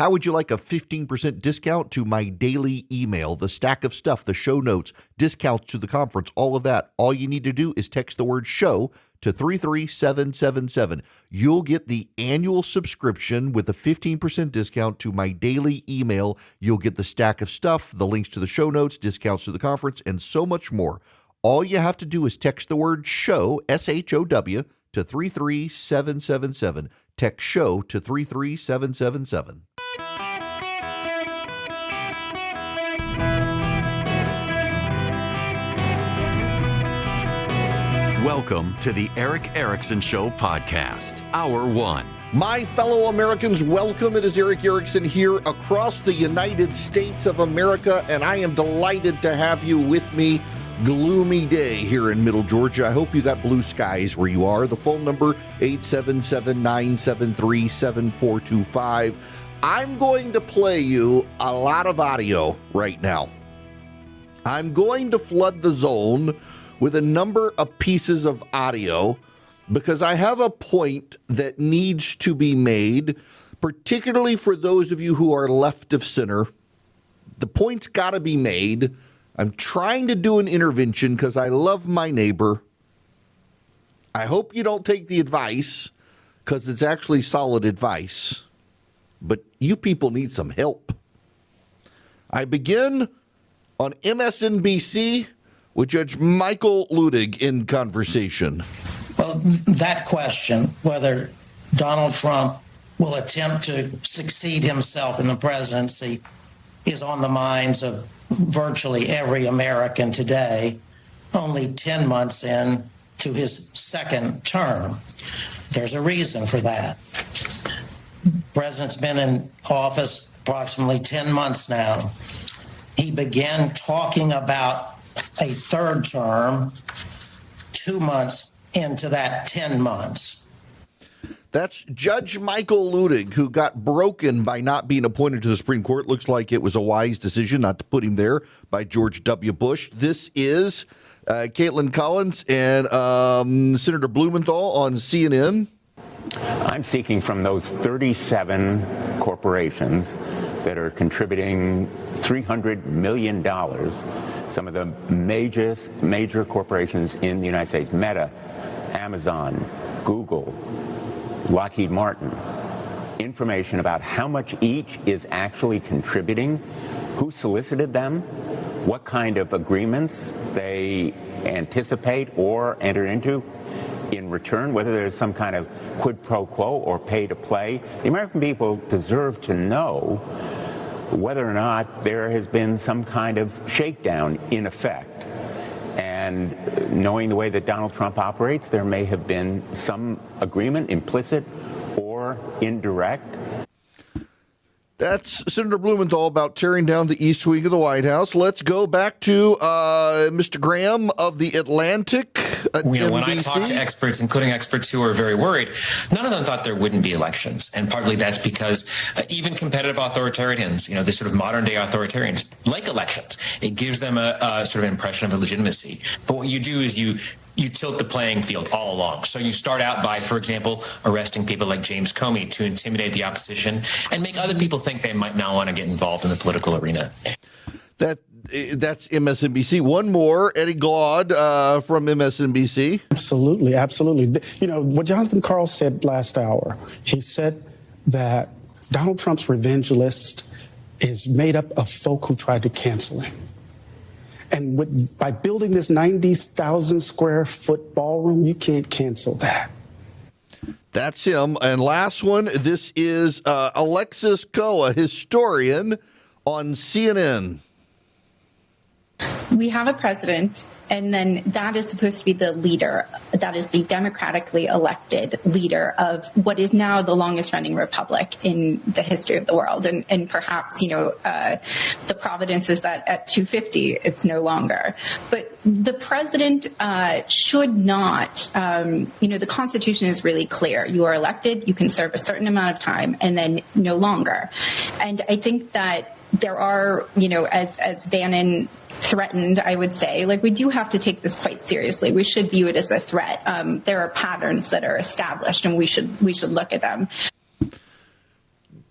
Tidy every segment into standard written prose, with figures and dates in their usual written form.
How would you like a 15% discount to my daily email, the stack of stuff, the show notes, discounts to the conference, all of that? All you need to do is text the word show to 33777. You'll get the annual subscription with a 15% discount to my daily email. You'll get the stack of stuff, the links to the show notes, discounts to the conference, and so much more. All you have to do is text the word show, SHOW, to 33777. Text show to 33777. Welcome to the Eric Erickson Show podcast, Hour 1. My fellow Americans, welcome. It is Eric Erickson here across the United States of America, and I am delighted to have you with me. Gloomy day here in Middle Georgia. I hope you got blue skies where you are. The phone number, 877-973-7425. I'm going to play you a lot of audio right now. I'm going to flood the zone with a number of pieces of audio because I have a point that needs to be made, particularly for those of you who are left of center. The point's got to be made. I'm trying to do an intervention because I love my neighbor. I hope you don't take the advice because it's actually solid advice. But you people need some help. I begin on MSNBC with Judge Michael Luttig in conversation. Well, that question, whether Donald Trump will attempt to succeed himself in the presidency, is on the minds of virtually every American today, only 10 months in to his second term. There's a reason for that. The president's been in office approximately 10 months now. He began talking about a third term 2 months into that 10 months. That's Judge Michael Luttig, who got broken by not being appointed to the Supreme Court. Looks like it was a wise decision not to put him there by George W. Bush. This is Caitlin Collins and Senator Blumenthal on CNN. I'm seeking from those 37 corporations that are contributing $300 million, some of the major corporations in the United States, Meta, Amazon, Google, Lockheed Martin, information about how much each is actually contributing, who solicited them, what kind of agreements they anticipate or enter into in return, whether there's some kind of quid pro quo or pay to play. The American people deserve to know whether or not there has been some kind of shakedown in effect. And knowing the way that Donald Trump operates, there may have been some agreement, implicit or indirect. That's Senator Blumenthal about tearing down the East Wing of the White House. Let's go back to Mr. Graham of The Atlantic. When I talk to experts, including experts who are very worried, none of them thought there wouldn't be elections. And partly that's because even competitive authoritarians, the sort of modern day authoritarians, like elections. It gives them a sort of impression of legitimacy. But what you do is you tilt the playing field all along. So you start out by, for example, arresting people like James Comey to intimidate the opposition and make other people think they might not want to get involved in the political arena. That's MSNBC. One more, Eddie Glaude from MSNBC. Absolutely. What Jonathan Karl said last hour, he said that Donald Trump's revenge list is made up of folk who tried to cancel him. And by building this 90,000 square foot ballroom, you can't cancel that. That's him. And last one, this is Alexis Coe, a historian on CNN. We have a president, and then that is supposed to be the leader. That is the democratically elected leader of what is now the longest running republic in the history of the world. And perhaps, the providence is that at 250, it's no longer. But the president should not, the Constitution is really clear. You are elected, you can serve a certain amount of time, and then no longer. And I think that there are, as Bannon threatened, I would say, we do have to take this quite seriously. We should view it as a threat. There are patterns that are established, and we should look at them.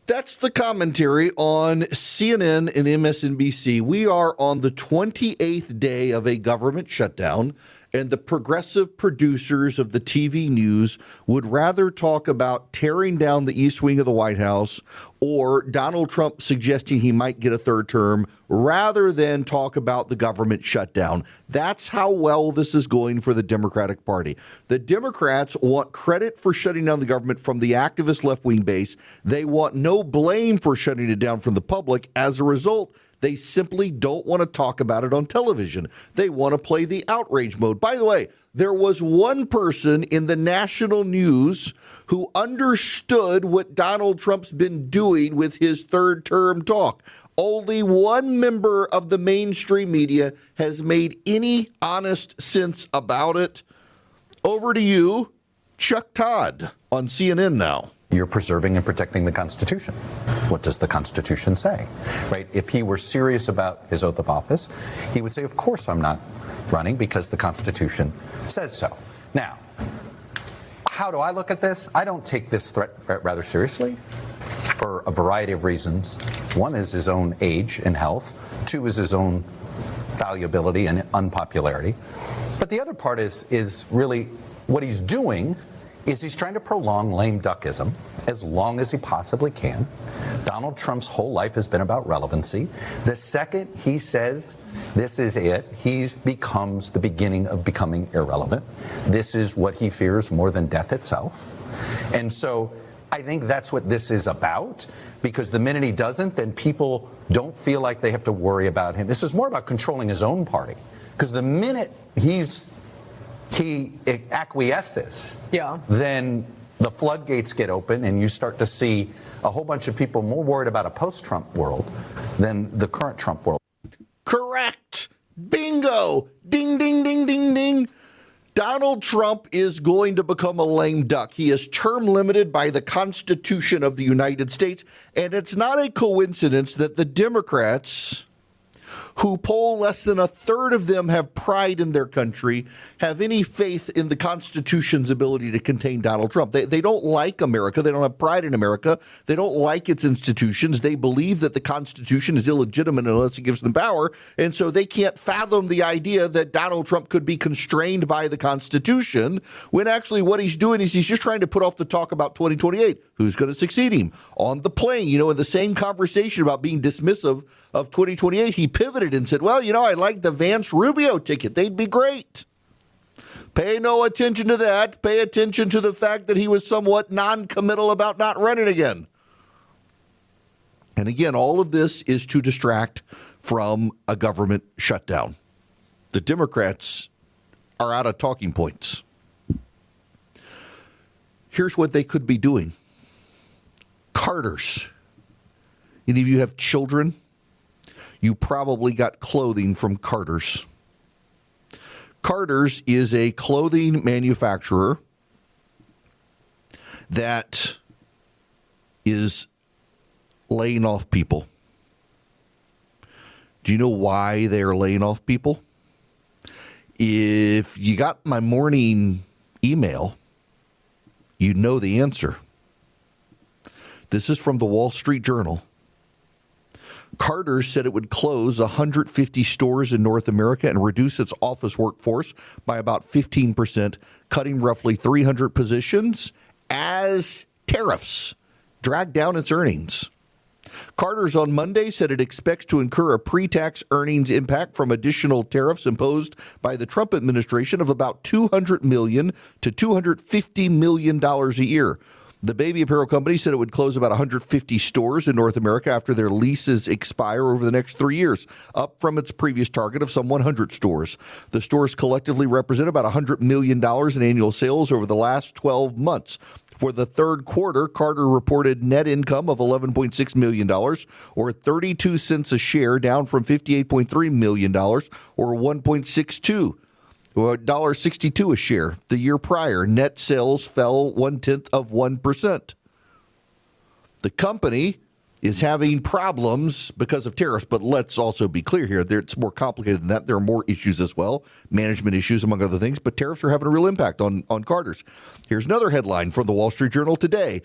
That's the commentary on CNN and MSNBC. We are on the 28th day of a government shutdown, and the progressive producers of the TV news would rather talk about tearing down the East Wing of the White House or Donald Trump suggesting he might get a third term rather than talk about the government shutdown. That's how well this is going for the Democratic Party. The Democrats want credit for shutting down the government from the activist left-wing base. They want no blame for shutting it down from the public. As a result, they simply don't want to talk about it on television. They want to play the outrage mode. By the way, there was one person in the national news who understood what Donald Trump's been doing with his third term talk. Only one member of the mainstream media has made any honest sense about it. Over to you, Chuck Todd on CNN now. You're preserving and protecting the Constitution. What does the Constitution say? Right? If he were serious about his oath of office, he would say, of course I'm not running because the Constitution says so. Now, how do I look at this? I don't take this threat rather seriously for a variety of reasons. One is his own age and health. Two is his own valuability and unpopularity. But the other part is really what he's doing is he's trying to prolong lame duckism as long as he possibly can. Donald Trump's whole life has been about relevancy. The second he says this is it, he becomes the beginning of becoming irrelevant. This is what he fears more than death itself. And so I think that's what this is about, because the minute he doesn't, then people don't feel like they have to worry about him. This is more about controlling his own party, because the minute he acquiesces, then the floodgates get open and you start to see a whole bunch of people more worried about a post-Trump world than the current Trump world. Correct. Bingo. Ding, ding, ding, ding, ding. Donald Trump is going to become a lame duck. He is term limited by the Constitution of the United States. And it's not a coincidence that the Democrats, who poll less than a third of them have pride in their country, have any faith in the Constitution's ability to contain Donald Trump. They don't like America. They don't have pride in America. They don't like its institutions. They believe that the Constitution is illegitimate unless it gives them power. And so they can't fathom the idea that Donald Trump could be constrained by the Constitution, when actually what he's doing is he's just trying to put off the talk about 2028. Who's going to succeed him? On the plane, in the same conversation about being dismissive of 2028, he pivoted and said, well, I like the Vance-Rubio ticket. They'd be great. Pay no attention to that. Pay attention to the fact that he was somewhat non-committal about not running again. And again, all of this is to distract from a government shutdown. The Democrats are out of talking points. Here's what they could be doing. Carter's. Any of you have children? You probably got clothing from Carter's. Carter's is a clothing manufacturer that is laying off people. Do you know why they're laying off people? If you got my morning email, you know the answer. This is from the Wall Street Journal. Carter's said it would close 150 stores in North America and reduce its office workforce by about 15%, cutting roughly 300 positions as tariffs drag down its earnings. Carter's on Monday said it expects to incur a pre-tax earnings impact from additional tariffs imposed by the Trump administration of about $200 million to $250 million a year. The baby apparel company said it would close about 150 stores in North America after their leases expire over the next 3 years, up from its previous target of some 100 stores. The stores collectively represent about $100 million in annual sales over the last 12 months. For the third quarter, Carter reported net income of $11.6 million, or 32 cents a share, down from $58.3 million, or $1.62 a share. The year prior, net sales fell 0.1%. The company is having problems because of tariffs, but let's also be clear here. It's more complicated than that. There are more issues as well, management issues, among other things, but tariffs are having a real impact on Carter's. Here's another headline from the Wall Street Journal today.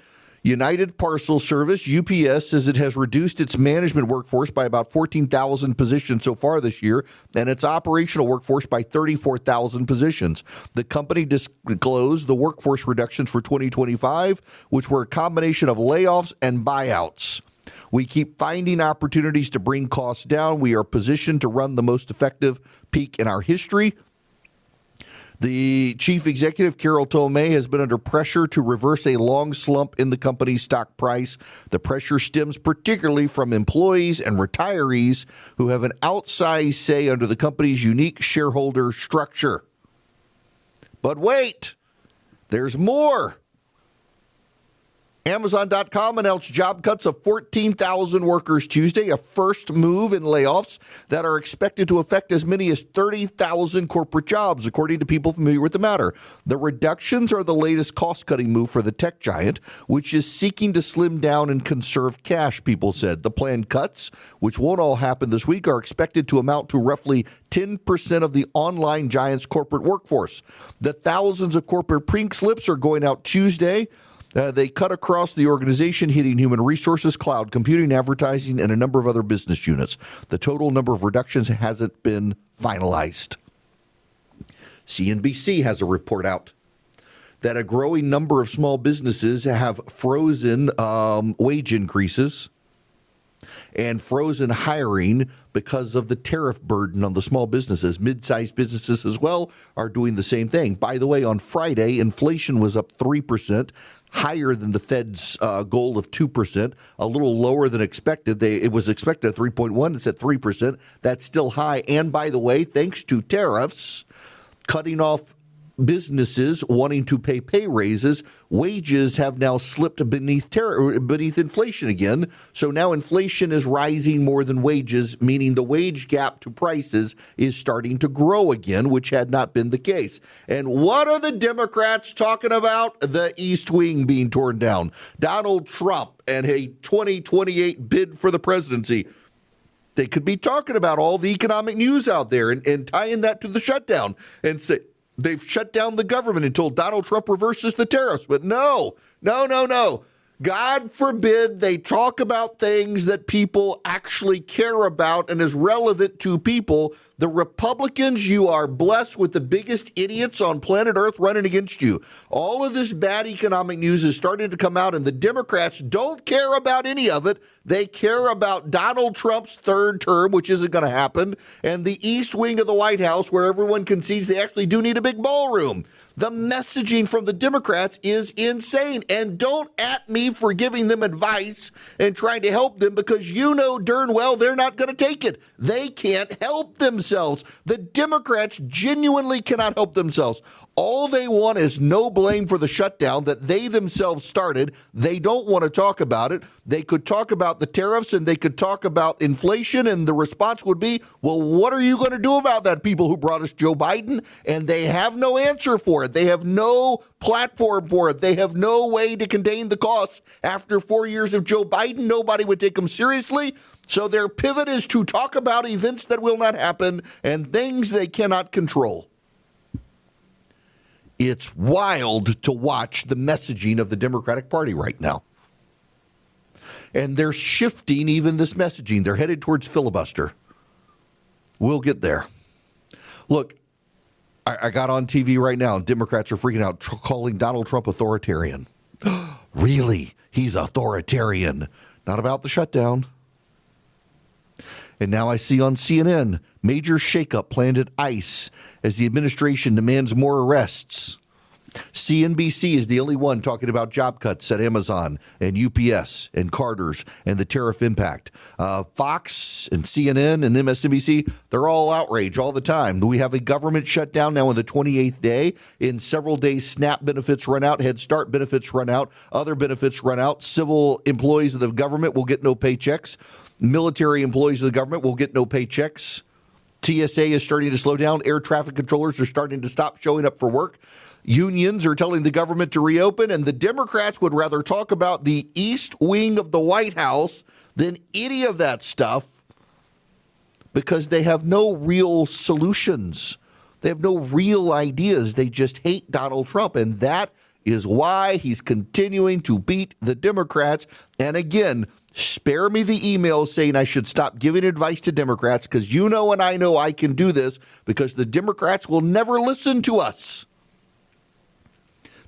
United Parcel Service, UPS, says it has reduced its management workforce by about 14,000 positions so far this year, and its operational workforce by 34,000 positions. The company disclosed the workforce reductions for 2025, which were a combination of layoffs and buyouts. We keep finding opportunities to bring costs down. We are positioned to run the most effective peak in our history. The chief executive, Carol Tomei, has been under pressure to reverse a long slump in the company's stock price. The pressure stems particularly from employees and retirees who have an outsized say under the company's unique shareholder structure. But wait, there's more. Amazon.com announced job cuts of 14,000 workers Tuesday, a first move in layoffs that are expected to affect as many as 30,000 corporate jobs, according to people familiar with the matter. The reductions are the latest cost-cutting move for the tech giant, which is seeking to slim down and conserve cash, people said. The planned cuts, which won't all happen this week, are expected to amount to roughly 10% of the online giant's corporate workforce. The thousands of corporate pink slips are going out Tuesday. They cut across the organization, hitting human resources, cloud computing, advertising, and a number of other business units. The total number of reductions hasn't been finalized. CNBC has a report out that a growing number of small businesses have frozen wage increases and frozen hiring because of the tariff burden on the small businesses. Mid-sized businesses as well are doing the same thing. By the way, on Friday, inflation was up 3%, higher than the Fed's goal of 2%, a little lower than expected. It was expected at 3.1. It's at 3%. That's still high. And by the way, thanks to tariffs, cutting off businesses wanting to pay raises, wages have now slipped beneath inflation again. So now inflation is rising more than wages, meaning the wage gap to prices is starting to grow again, which had not been the case. And what are the Democrats talking about? The East Wing being torn down. Donald Trump and a 2028 bid for the presidency. They could be talking about all the economic news out there and tying that to the shutdown and say, they've shut down the government until Donald Trump reverses the tariffs. But no. God forbid they talk about things that people actually care about and is relevant to people. The Republicans, you are blessed with the biggest idiots on planet Earth running against you. All of this bad economic news is starting to come out, and the Democrats don't care about any of it. They care about Donald Trump's third term, which isn't going to happen, and the East Wing of the White House, where everyone concedes they actually do need a big ballroom. The messaging from the Democrats is insane. And don't at me for giving them advice and trying to help them, because you know darn well they're not going to take it. They can't help themselves. The Democrats genuinely cannot help themselves. All they want is no blame for the shutdown that they themselves started. They don't want to talk about it. They could talk about the tariffs and they could talk about inflation, and the response would be, well, what are you going to do about that, people who brought us Joe Biden? And they have no answer for it. They have no platform for it. They have no way to contain the costs. After 4 years of Joe Biden, nobody would take them seriously. So their pivot is to talk about events that will not happen and things they cannot control. It's wild to watch the messaging of the Democratic Party right now. And they're shifting even this messaging. They're headed towards filibuster. We'll get there. Look, I got on TV right now, and Democrats are freaking out, calling Donald Trump authoritarian. Really? He's authoritarian. Not about the shutdown. And now I see on CNN, major shakeup planned at ICE as the administration demands more arrests. CNBC is the only one talking about job cuts at Amazon and UPS and Carter's and the tariff impact. Fox and CNN and MSNBC, they're all outraged all the time. We have a government shutdown now on the 28th day. In several days, SNAP benefits run out, Head Start benefits run out, other benefits run out. Civil employees of the government will get no paychecks. Military employees of the government will get no paychecks. TSA is starting to slow down. Air traffic controllers are starting to stop showing up for work. Unions are telling the government to reopen, and the Democrats would rather talk about the East Wing of the White House than any of that stuff because they have no real solutions. They have no real ideas. They just hate Donald Trump, and that is why he's continuing to beat the Democrats. And again, spare me the email saying I should stop giving advice to Democrats, because you know and I know I can do this, because the Democrats will never listen to us.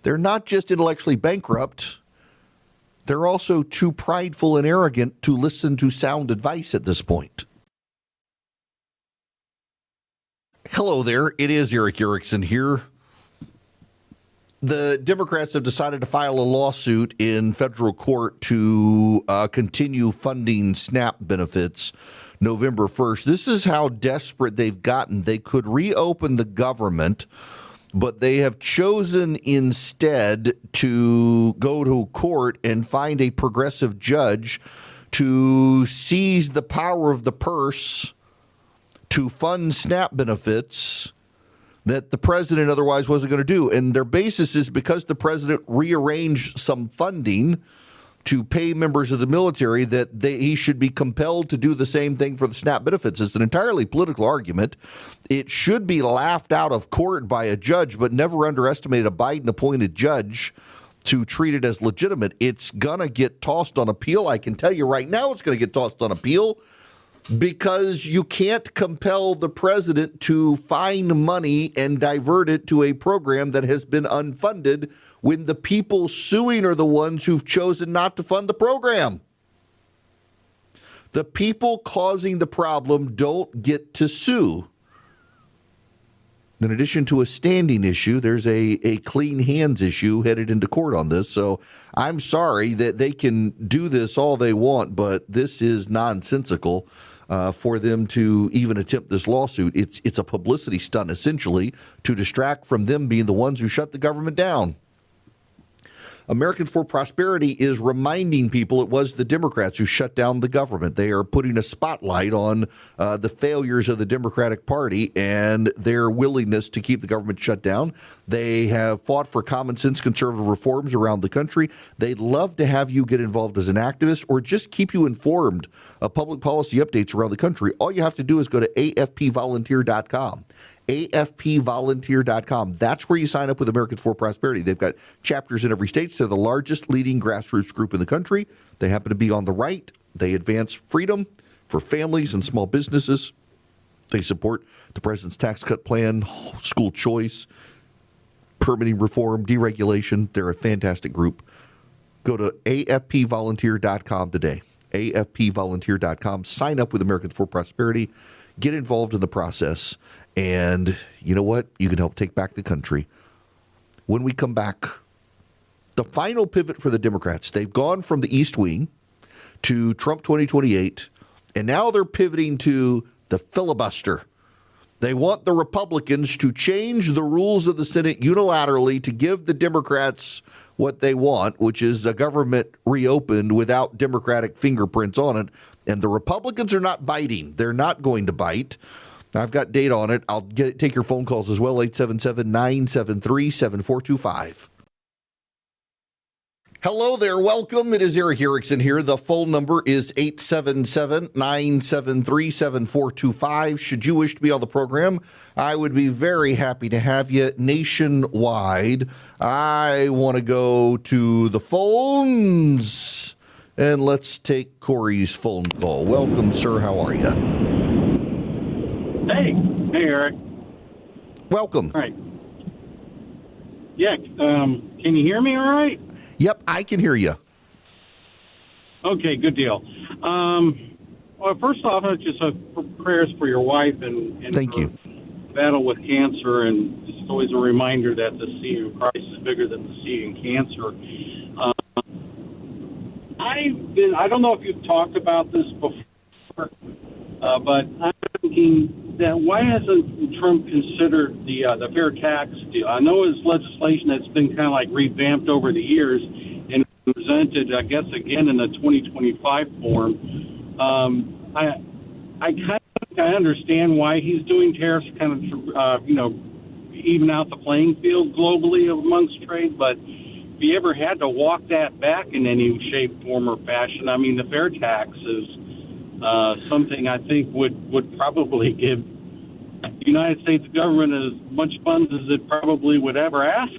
They're not just intellectually bankrupt. They're also too prideful and arrogant to listen to sound advice at this point. Hello there. It is Eric Erickson here. The Democrats have decided to file a lawsuit in federal court to continue funding SNAP benefits November 1st. This is how desperate they've gotten. They could reopen the government, but they have chosen instead to go to court and find a progressive judge to seize the power of the purse to fund SNAP benefits that the president otherwise wasn't going to do. And their basis is because the president rearranged some funding to pay members of the military that he should be compelled to do the same thing for the SNAP benefits. It's an entirely political argument. It should be laughed out of court by a judge, but never underestimate a Biden-appointed judge to treat it as legitimate. It's going to get tossed on appeal. I can tell you right now it's going to get tossed on appeal, because you can't compel the president to find money and divert it to a program that has been unfunded when the people suing are the ones who've chosen not to fund the program. The people causing the problem don't get to sue. In addition to a standing issue, there's a clean hands issue headed into court on this. So I'm sorry that they can do this all they want, but this is nonsensical. For them to even attempt this lawsuit. It's a publicity stunt, essentially, to distract from them being the ones who shut the government down. Americans for Prosperity is reminding people it was the Democrats who shut down the government. They are putting a spotlight on the failures of the Democratic Party and their willingness to keep the government shut down. They have fought for common sense conservative reforms around the country. They'd love to have you get involved as an activist or just keep you informed of public policy updates around the country. All you have to do is go to afpvolunteer.com. afpvolunteer.com. That's where you sign up with Americans for Prosperity. They've got chapters in every state. They're the largest leading grassroots group in the country. They happen to be on the right. They advance freedom for families and small businesses. They support the president's tax cut plan, school choice, permitting reform, deregulation. They're a fantastic group. Go to afpvolunteer.com today. afpvolunteer.com. Sign up with Americans for Prosperity. Get involved in the process. And you know what? You can help take back the country. When we come back, the final pivot for the Democrats, they've gone from the East Wing to Trump 2028, and now they're pivoting to the filibuster. They want the Republicans to change the rules of the Senate unilaterally to give the Democrats what they want, which is a government reopened without Democratic fingerprints on it. And the Republicans are not biting. They're not going to bite. I've got data on it. I'll take your phone calls as well, 877-973-7425. Hello there. Welcome. It is Eric Erickson here. The phone number is 877-973-7425. Should you wish to be on the program, I would be very happy to have you nationwide. I want to go to the phones, and let's take Corey's phone call. Welcome, sir. How are you? Hey, Eric. Welcome. All right. Yeah, can you hear me all right? Yep, I can hear you. Okay, good deal. Well, first off, just prayers for your wife and Thank you. Battle with cancer, and it's always a reminder that the seed of Christ is bigger than the seed in cancer. I don't know if you've talked about this before, but I'm thinking that why hasn't Trump considered the fair tax deal? I know his legislation that's been kind of like revamped over the years and presented, I guess, again in the 2025 form. I understand why he's doing tariffs, kind of, even out the playing field globally amongst trade, but if he ever had to walk that back in any shape, form, or fashion, I mean, the fair tax is something I think would probably give the United States government as much funds as it probably would ever ask.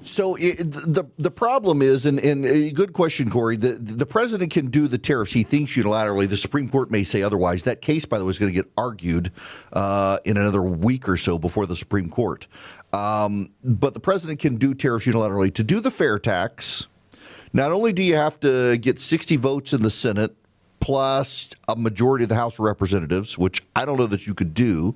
So the problem is, and a good question, Corey, the president can do the tariffs he thinks unilaterally. The Supreme Court may say otherwise. That case, by the way, is going to get argued in another week or so before the Supreme Court. But the president can do tariffs unilaterally. To do the fair tax, not only do you have to get 60 votes in the Senate plus a majority of the House of Representatives, which I don't know that you could do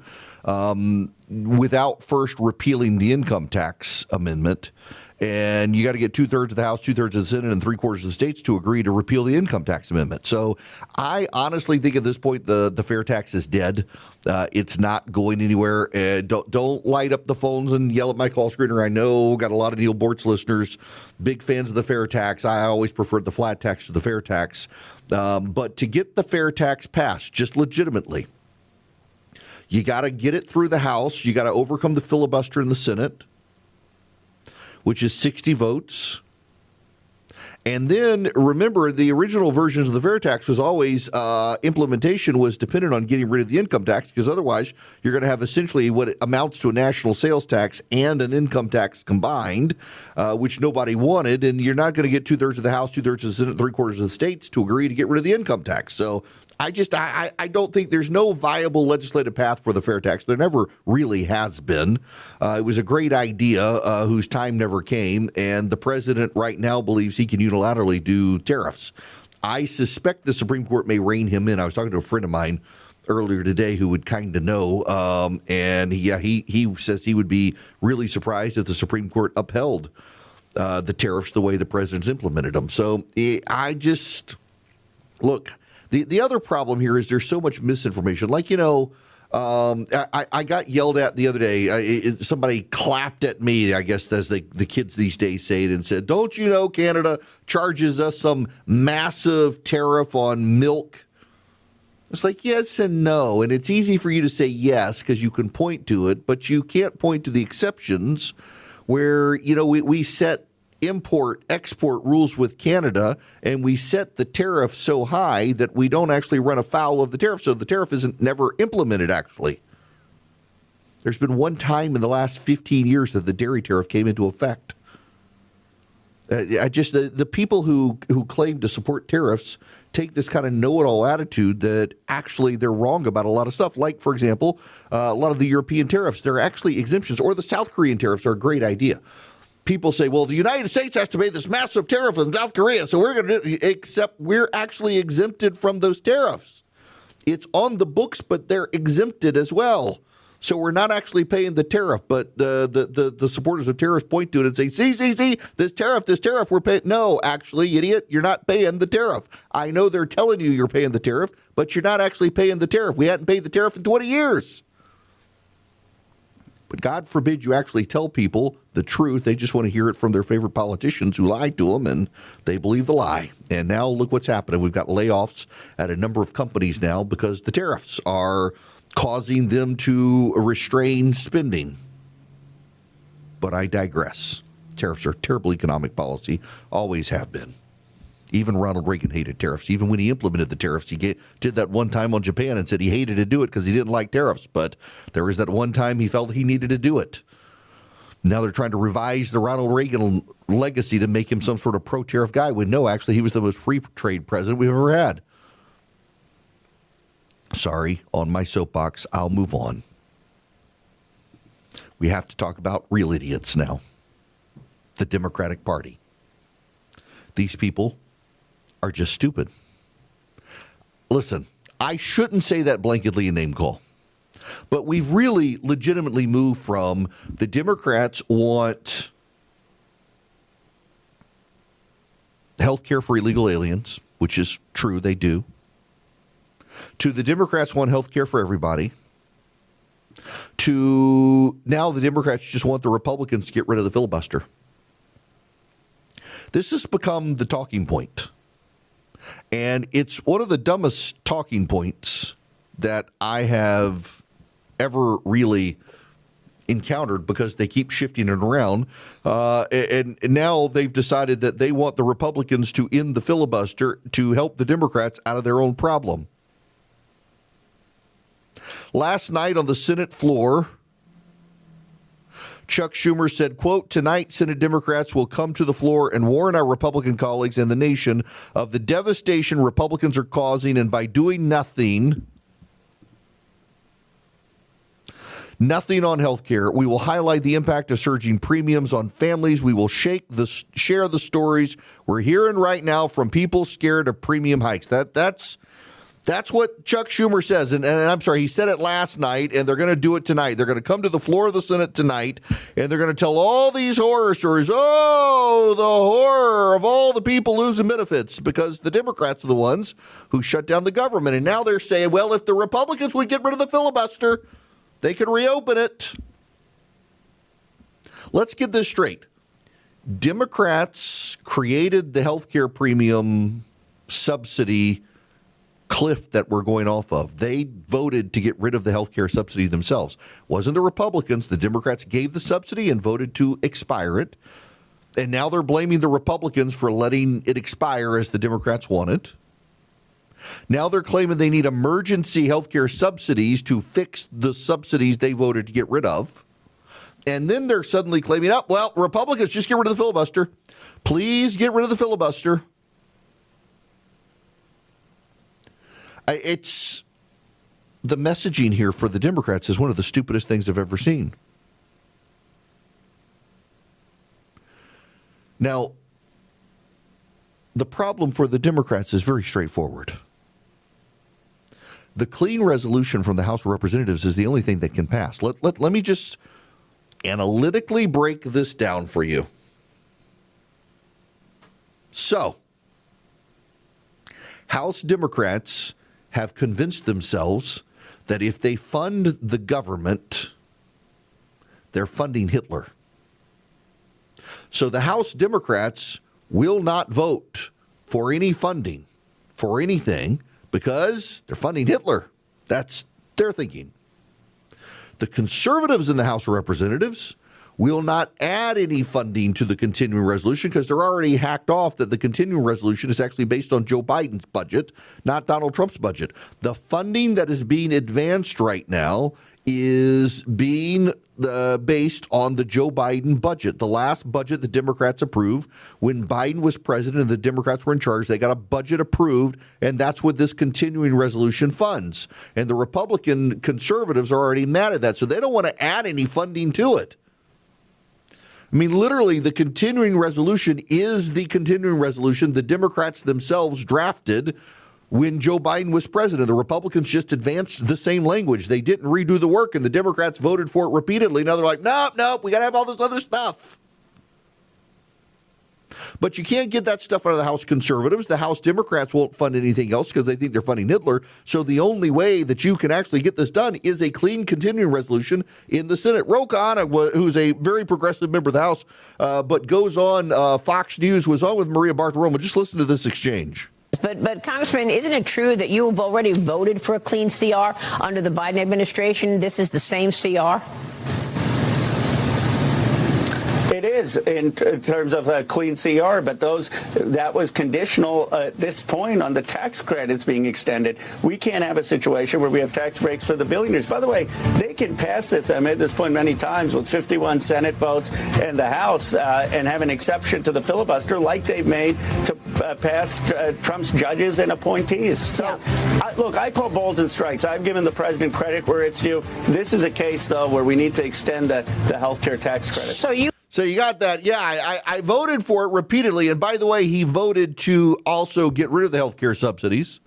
without first repealing the income tax amendment. And you got to get 2/3 of the House, 2/3 of the Senate, and 3/4 of the states to agree to repeal the income tax amendment. So I honestly think at this point the fair tax is dead. It's not going anywhere. Don't light up the phones and yell at my call screener. I know got a lot of Neil Bortz listeners, big fans of the fair tax. I always preferred the flat tax to the fair tax. But to get the fair tax passed, just legitimately, you got to get it through the House. You got to overcome the filibuster in the Senate, which is 60 votes. And then remember, the original versions of the fair tax was always implementation was dependent on getting rid of the income tax, because otherwise you're going to have essentially what amounts to a national sales tax and an income tax combined, which nobody wanted. And you're not going to get 2/3 of the House, 2/3 of the Senate, 3/4 of the states to agree to get rid of the income tax. So I don't think there's no viable legislative path for the fair tax. There never really has been. It was a great idea whose time never came, and the president right now believes he can unilaterally do tariffs. I suspect the Supreme Court may rein him in. I was talking to a friend of mine earlier today who would kind of know, and he says he would be really surprised if the Supreme Court upheld the tariffs the way the president's implemented them. So I just look. The other problem here is there's so much misinformation. Like, I got yelled at the other day. Somebody clapped at me, I guess, as the kids these days say it, and said, "Don't you know Canada charges us some massive tariff on milk?" It's like, yes and no. And it's easy for you to say yes because you can point to it, but you can't point to the exceptions where, we set import-export rules with Canada, and we set the tariff so high that we don't actually run afoul of the tariff. So the tariff isn't never implemented, actually. There's been one time in the last 15 years that the dairy tariff came into effect. The people who claim to support tariffs take this kind of know-it-all attitude that actually they're wrong about a lot of stuff. Like, for example, a lot of the European tariffs, they're actually exemptions, or the South Korean tariffs are a great idea. People say, well, the United States has to pay this massive tariff in South Korea, so we're going to do it, except we're actually exempted from those tariffs. It's on the books, but they're exempted as well. So we're not actually paying the tariff, but the supporters of tariffs point to it and say, see, this tariff, we're paying. No, actually, idiot, you're not paying the tariff. I know they're telling you you're paying the tariff, but you're not actually paying the tariff. We hadn't paid the tariff in 20 years. But God forbid you actually tell people the truth. They just want to hear it from their favorite politicians who lied to them, and they believe the lie. And now look what's happening. We've got layoffs at a number of companies now because the tariffs are causing them to restrain spending. But I digress. Tariffs are terrible economic policy, always have been. Even Ronald Reagan hated tariffs. Even when he implemented the tariffs, he did that one time on Japan and said he hated to do it because he didn't like tariffs. But there was that one time he felt he needed to do it. Now they're trying to revise the Ronald Reagan legacy to make him some sort of pro-tariff guy, when no, actually, he was the most free trade president we've ever had. Sorry, on my soapbox, I'll move on. We have to talk about real idiots now. The Democratic Party. These people are just stupid. Listen, I shouldn't say that blanketly in name call, but we've really legitimately moved from the Democrats want health care for illegal aliens, which is true, they do, to the Democrats want health care for everybody, to now the Democrats just want the Republicans to get rid of the filibuster. This has become the talking point. And it's one of the dumbest talking points that I have ever really encountered, because they keep shifting it around. And now they've decided that they want the Republicans to end the filibuster to help the Democrats out of their own problem. Last night on the Senate floor, Chuck Schumer said, quote, tonight, Senate Democrats will come to the floor and warn our Republican colleagues and the nation of the devastation Republicans are causing, and by doing nothing on health care, we will highlight the impact of surging premiums on families. We will share the stories we're hearing right now from people scared of premium hikes. That's what Chuck Schumer says. And I'm sorry, he said it last night, and they're going to do it tonight. They're going to come to the floor of the Senate tonight, and they're going to tell all these horror stories. Oh, the horror of all the people losing benefits, because the Democrats are the ones who shut down the government. And now they're saying, well, if the Republicans would get rid of the filibuster, they could reopen it. Let's get this straight. Democrats created the health care premium subsidy cliff that we're going off of. They voted to get rid of the health care subsidy themselves. Wasn't the Republicans. The Democrats gave the subsidy and voted to expire it. And now they're blaming the Republicans for letting it expire as the Democrats wanted. Now they're claiming they need emergency health care subsidies to fix the subsidies they voted to get rid of. And then they're suddenly claiming, oh, well, Republicans, just get rid of the filibuster. Please get rid of the filibuster. It's the messaging here for the Democrats is one of the stupidest things I've ever seen. Now, the problem for the Democrats is very straightforward. The clean resolution from the House of Representatives is the only thing that can pass. Let me just analytically break this down for you. So, House Democrats have convinced themselves that if they fund the government, they're funding Hitler. So the House Democrats will not vote for any funding for anything because they're funding Hitler. That's their thinking. The conservatives in the House of Representatives will not add any funding to the continuing resolution because they're already hacked off that the continuing resolution is actually based on Joe Biden's budget, not Donald Trump's budget. The funding that is being advanced right now is being based on the Joe Biden budget. The last budget the Democrats approved when Biden was president and the Democrats were in charge, they got a budget approved, and that's what this continuing resolution funds. And the Republican conservatives are already mad at that, so they don't want to add any funding to it. I mean, literally, the continuing resolution is the continuing resolution the Democrats themselves drafted when Joe Biden was president. The Republicans just advanced the same language. They didn't redo the work, and the Democrats voted for it repeatedly. Now they're like, nope, we got to have all this other stuff. But you can't get that stuff out of the House conservatives. The House Democrats won't fund anything else because they think they're funding Hitler. So the only way that you can actually get this done is a clean continuing resolution in the Senate. Ro Khanna, who's a very progressive member of the House, but goes on Fox News, was on with Maria Bartiromo. Just listen to this exchange. But Congressman, isn't it true that you have already voted for a clean CR under the Biden administration? This is the same CR? It is in terms of a clean CR, but that was conditional at this point on the tax credits being extended. We can't have a situation where we have tax breaks for the billionaires. By the way, they can pass this. I made this point many times with 51 Senate votes and the House and have an exception to the filibuster like they've made to pass Trump's judges and appointees. So, look, I call balls and strikes. I've given the president credit where it's due. This is a case, though, where we need to extend the health care tax credit. So you got that. Yeah, I voted for it repeatedly. And by the way, he voted to also get rid of the health care subsidies.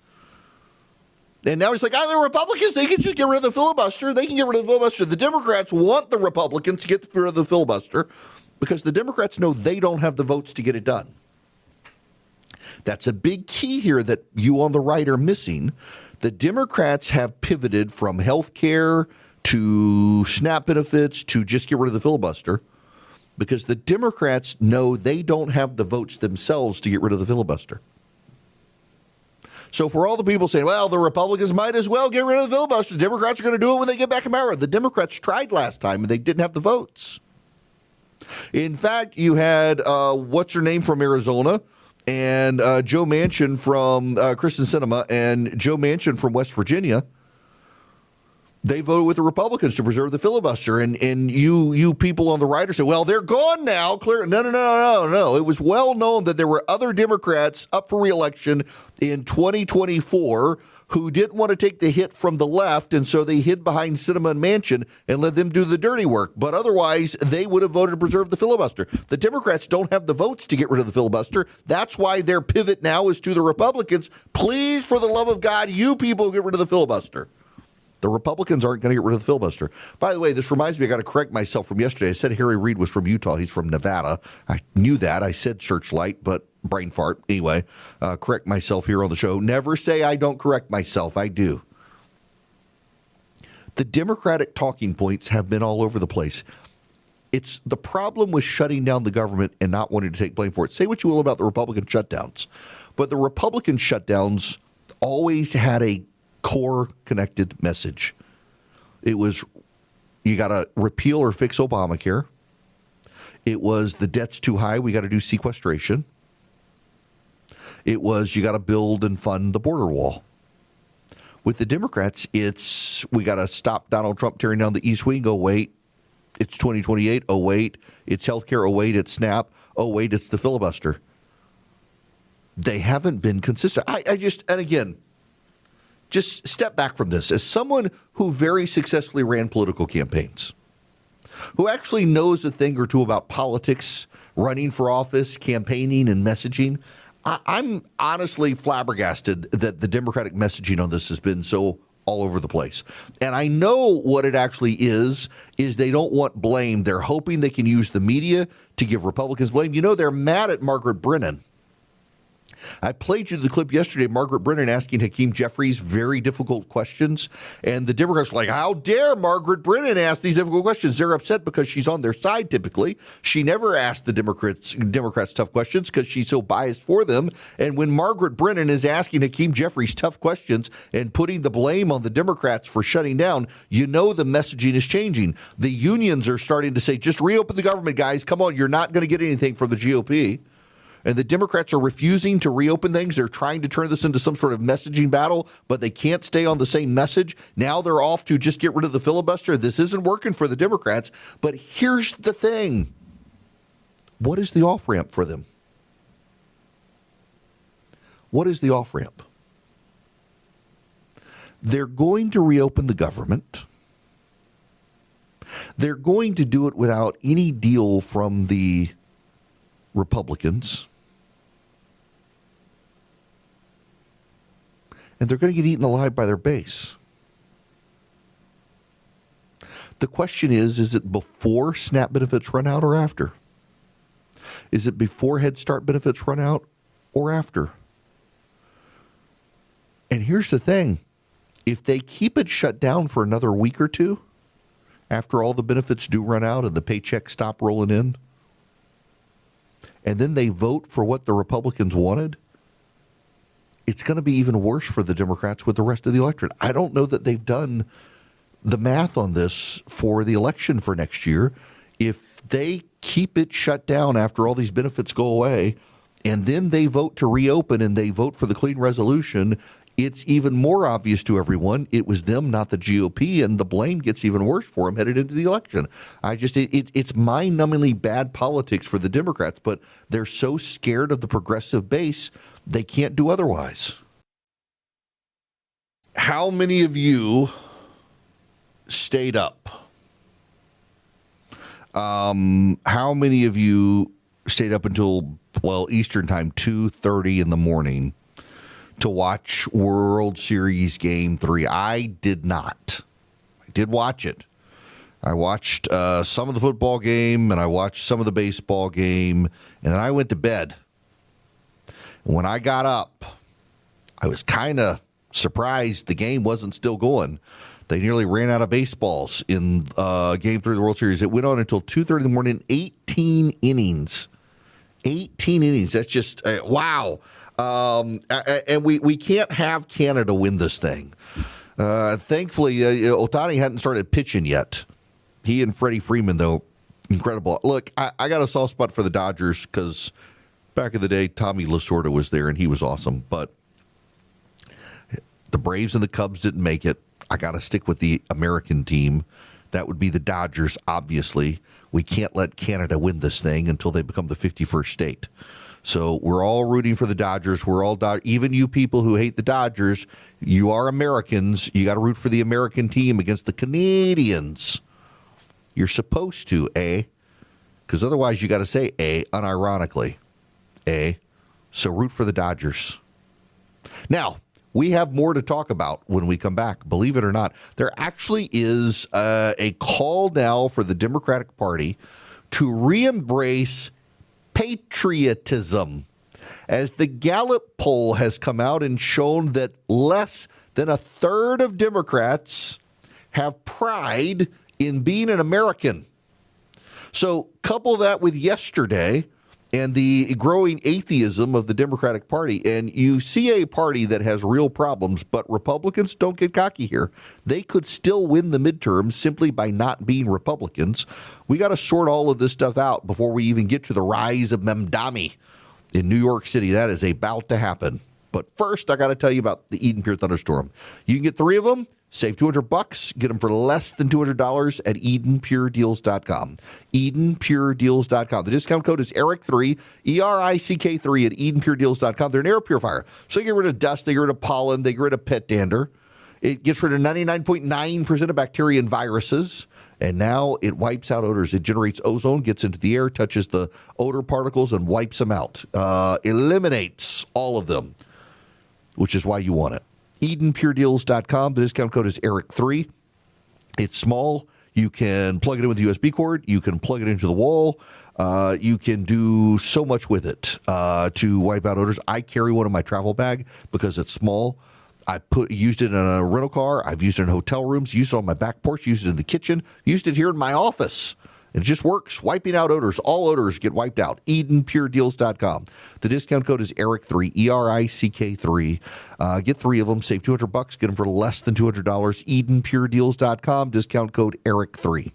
And now he's like, the Republicans, they can just get rid of the filibuster. They can get rid of the filibuster. The Democrats want the Republicans to get rid of the filibuster because the Democrats know they don't have the votes to get it done. That's a big key here that you on the right are missing. The Democrats have pivoted from health care to SNAP benefits to just get rid of the filibuster, because the Democrats know they don't have the votes themselves to get rid of the filibuster. So for all the people saying, well, the Republicans might as well get rid of the filibuster, the Democrats are going to do it when they get back in power. The Democrats tried last time, and they didn't have the votes. In fact, you had what's her name from Arizona, and Joe Manchin from Kristen Sinema, and Joe Manchin from West Virginia. They voted with the Republicans to preserve the filibuster, and you people on the right are saying, well, they're gone now. Clear? No. It was well known that there were other Democrats up for re-election in 2024 who didn't want to take the hit from the left, and so they hid behind Sinema and Manchin and let them do the dirty work. But otherwise, they would have voted to preserve the filibuster. The Democrats don't have the votes to get rid of the filibuster. That's why their pivot now is to the Republicans. Please, for the love of God, you people get rid of the filibuster. The Republicans aren't going to get rid of the filibuster. By the way, this reminds me, I got to correct myself from yesterday. I said Harry Reid was from Utah. He's from Nevada. I knew that. I said Searchlight, but brain fart. Anyway, correct myself here on the show. Never say I don't correct myself. I do. The Democratic talking points have been all over the place. It's the problem with shutting down the government and not wanting to take blame for it. Say what you will about the Republican shutdowns, but the Republican shutdowns always had a core connected message. It was, you got to repeal or fix Obamacare. It was, the debt's too high, we got to do sequestration. It was, you got to build and fund the border wall. With the Democrats, it's, we got to stop Donald Trump tearing down the East Wing. Oh, wait, it's 2028. Oh, wait, it's healthcare. Oh, wait, it's SNAP. Oh, wait, it's the filibuster. They haven't been consistent. I just, and again, just step back from this. As someone who very successfully ran political campaigns, who actually knows a thing or two about politics, running for office, campaigning, and messaging, I'm honestly flabbergasted that the Democratic messaging on this has been so all over the place. And I know what it actually is they don't want blame. They're hoping they can use the media to give Republicans blame. You know, they're mad at Margaret Brennan. I played you the clip yesterday, Margaret Brennan asking Hakeem Jeffries very difficult questions. And the Democrats were like, how dare Margaret Brennan ask these difficult questions? They're upset because she's on their side typically. She never asked the Democrats tough questions because she's so biased for them. And when Margaret Brennan is asking Hakeem Jeffries tough questions and putting the blame on the Democrats for shutting down, you know the messaging is changing. The unions are starting to say, just reopen the government, guys. Come on, you're not going to get anything from the GOP. And the Democrats are refusing to reopen things. They're trying to turn this into some sort of messaging battle, but they can't stay on the same message. Now they're off to just get rid of the filibuster. This isn't working for the Democrats. But here's the thing. What is the off-ramp for them? What is the off-ramp? They're going to reopen the government. They're going to do it without any deal from the Republicans. And they're going to get eaten alive by their base. The question is it before SNAP benefits run out or after? Is it before Head Start benefits run out or after? And here's the thing. If they keep it shut down for another week or two, after all the benefits do run out and the paychecks stop rolling in, and then they vote for what the Republicans wanted, it's going to be even worse for the Democrats with the rest of the electorate. I don't know that they've done the math on this for the election for next year. If they keep it shut down after all these benefits go away, and then they vote to reopen and they vote for the clean resolution, it's even more obvious to everyone it was them, not the GOP, and the blame gets even worse for them headed into the election. It's mind-numbingly bad politics for the Democrats, but they're so scared of the progressive base, they can't do otherwise. How many of you stayed up? How many of you stayed up until, Eastern time, 2:30 in the morning to watch World Series Game 3? I did not. I did watch it. I watched some of the football game, and I watched some of the baseball game, and then I went to bed. When I got up, I was kind of surprised the game wasn't still going. They nearly ran out of baseballs in Game 3 of the World Series. It went on until 2:30 in the morning, 18 innings. 18 innings. That's just, wow. And we can't have Canada win this thing. Thankfully, Ohtani hadn't started pitching yet. He and Freddie Freeman, though, incredible. Look, I got a soft spot for the Dodgers because back in the day, Tommy Lasorda was there, and he was awesome. But the Braves and the Cubs didn't make it. I got to stick with the American team. That would be the Dodgers, obviously. We can't let Canada win this thing until they become the 51st state. So we're all rooting for the Dodgers. We're all even you people who hate the Dodgers, you are Americans. You got to root for the American team against the Canadians. You're supposed to, because otherwise you got to say unironically. So root for the Dodgers. Now, we have more to talk about when we come back. Believe it or not, there actually is a call now for the Democratic Party to re-embrace patriotism, as the Gallup poll has come out and shown that less than a third of Democrats have pride in being an American. So couple that with yesterday and the growing atheism of the Democratic Party, and you see a party that has real problems, but Republicans don't get cocky here. They could still win the midterms simply by not being Republicans. We got to sort all of this stuff out before we even get to the rise of Mamdani in New York City. That is about to happen. But first, I got to tell you about the Eden Pure Thunderstorm. You can get 3 of them. Save $200, get them for less than $200 at EdenPureDeals.com. EdenPureDeals.com. The discount code is ERIC3, ERICK3 at EdenPureDeals.com. They're an air purifier. So you get rid of dust, they get rid of pollen, they get rid of pet dander. It gets rid of 99.9% of bacteria and viruses. And now it wipes out odors. It generates ozone, gets into the air, touches the odor particles, and wipes them out. Eliminates all of them, which is why you want it. EdenPureDeals.com. The discount code is ERIC3. It's small. You can plug it in with a USB cord. You can plug it into the wall. You can do so much with it to wipe out odors. I carry one in my travel bag because it's small. I used it in a rental car. I've used it in hotel rooms, used it on my back porch, used it in the kitchen, used it here in my office. It just works. Wiping out odors. All odors get wiped out. EdenPureDeals.com. The discount code is ERIC3, ERICK3. Get 3 of them. Save $200. Get them for less than $200. EdenPureDeals.com. Discount code ERIC3.